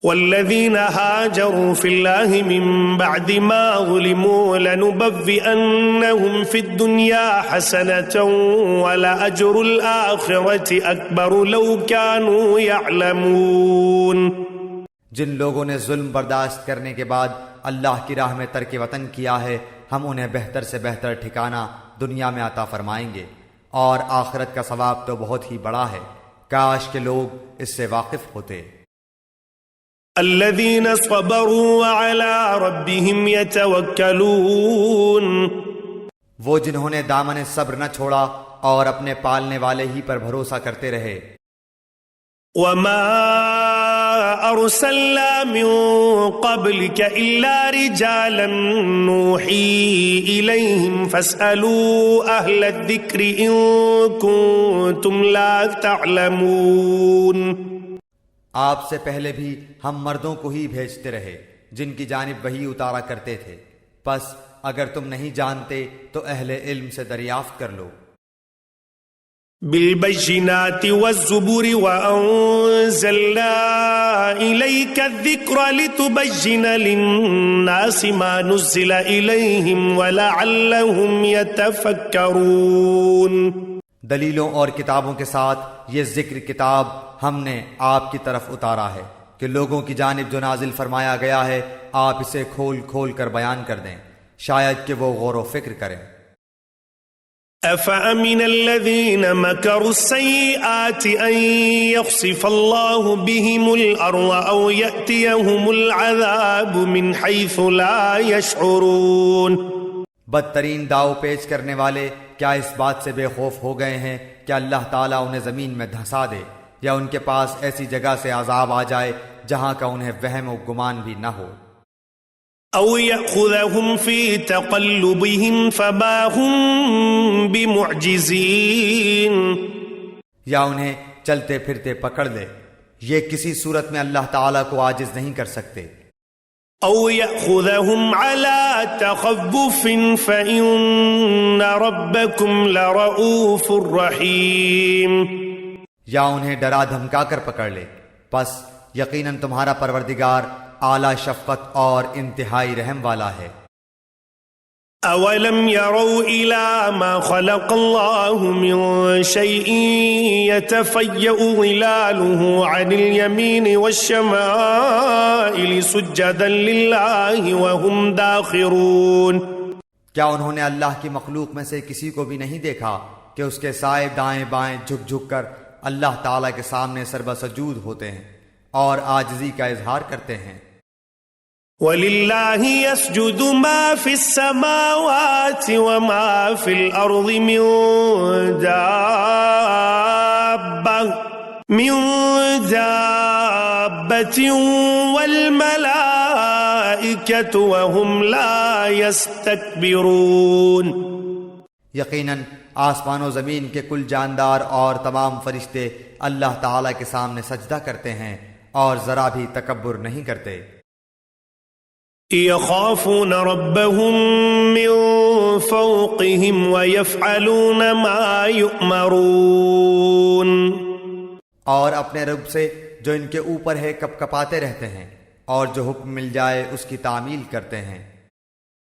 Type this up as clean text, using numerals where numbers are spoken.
والذين هاجروا في الله من بعد ما ظلموا لنبوئنهم في الدنيا حسنة ولأجر الآخرة أكبر لو كانوا يعلمون۔ جن لوگوں نے ظلم برداشت کرنے کے بعد اللہ کی راہ میں ترک وطن کیا ہے، ہم انہیں بہتر سے بہتر ٹھکانہ دنیا میں عطا فرمائیں گے، اور آخرت کا ثواب تو بہت ہی بڑا ہے، کاش کہ لوگ اس سے واقف ہوتے۔ الذين صبروا وعلى ربهم يتوكلون، وہ جنہوں نے دامن صبر نہ چھوڑا اور اپنے پالنے والے ہی پر بھروسہ کرتے رہے۔ وما أرسلنا من قبلك إلا رجالا نوحي إليهم فاسألوا أهل الذكر إن كنتم لا تعلمون۔ آپ سے پہلے بھی ہم مردوں کو ہی بھیجتے رہے جن کی جانب وحی اتارا کرتے تھے، پس اگر تم نہیں جانتے تو اہل علم سے دریافت کر لو۔ بالبينات والزبر وأنزلنا إليك الذكر لتبين للناس ما نزل إليهم ولعلهم يتفكرون۔ دلیلوں اور کتابوں کے ساتھ یہ ذکر کتاب ہم نے آپ کی طرف اتارا ہے کہ لوگوں کی جانب جو نازل فرمایا گیا ہے آپ اسے کھول کھول کر بیان کر دیں، شاید کہ وہ غور و فکر کریں۔ أفأمن الذين مكروا السيئات أن يخسف الله بهم الأرض أو يأتيهم العذاب من حيث لا يشعرون۔ بدترین داؤ پیچ کرنے والے کیا اس بات سے بے خوف ہو گئے ہیں کہ اللہ تعالیٰ انہیں زمین میں دھسا دے، یا ان کے پاس ایسی جگہ سے عذاب آ جائے جہاں کا انہیں وہم و گمان بھی نہ ہو۔ أو يأخذهم في تقلبهم فما هم بمعجزين، یا انہیں چلتے پھرتے پکڑ لے، یہ کسی صورت میں اللہ تعالیٰ کو عاجز نہیں کر سکتے۔ أو يأخذهم على تخوف فإن ربكم لرؤوف رحيم، یا انہیں ڈرا دھمکا کر پکڑ لے، پس یقیناً تمہارا پروردگار اعلیٰ شفقت اور انتہائی رحم والا ہے۔ أولم يروا إلى ما خلق الله من شيء يتفيأ ظلاله عن اليمين والشمائل سجدا لله وهم داخرون۔ کیا انہوں نے اللہ کی مخلوق میں سے کسی کو بھی نہیں دیکھا کہ اس کے سائے دائیں بائیں جھک جھک کر اللہ تعالیٰ کے سامنے سربہ سجود ہوتے ہیں اور عاجزی کا اظہار کرتے ہیں۔ وَلِلَّهِ يَسْجُدُ مَا فِي السَّمَاوَاتِ وَمَا فِي الْأَرْضِ مِن دَابَّةٍ وَالْمَلَائِكَةُ وَهُمْ لَا يَسْتَكْبِرُونَ۔ یقیناً آسمان و زمین کے کل جاندار اور تمام فرشتے اللہ تعالیٰ کے سامنے سجدہ کرتے ہیں اور ذرا بھی تکبر نہیں کرتے۔ يخافون ربهم من فوقهم ويفعلون ما يؤمرون، اور اپنے رب سے جو ان کے اوپر ہے کپ کپاتے رہتے ہیں، اور جو حکم مل جائے اس کی تعمیل کرتے ہیں۔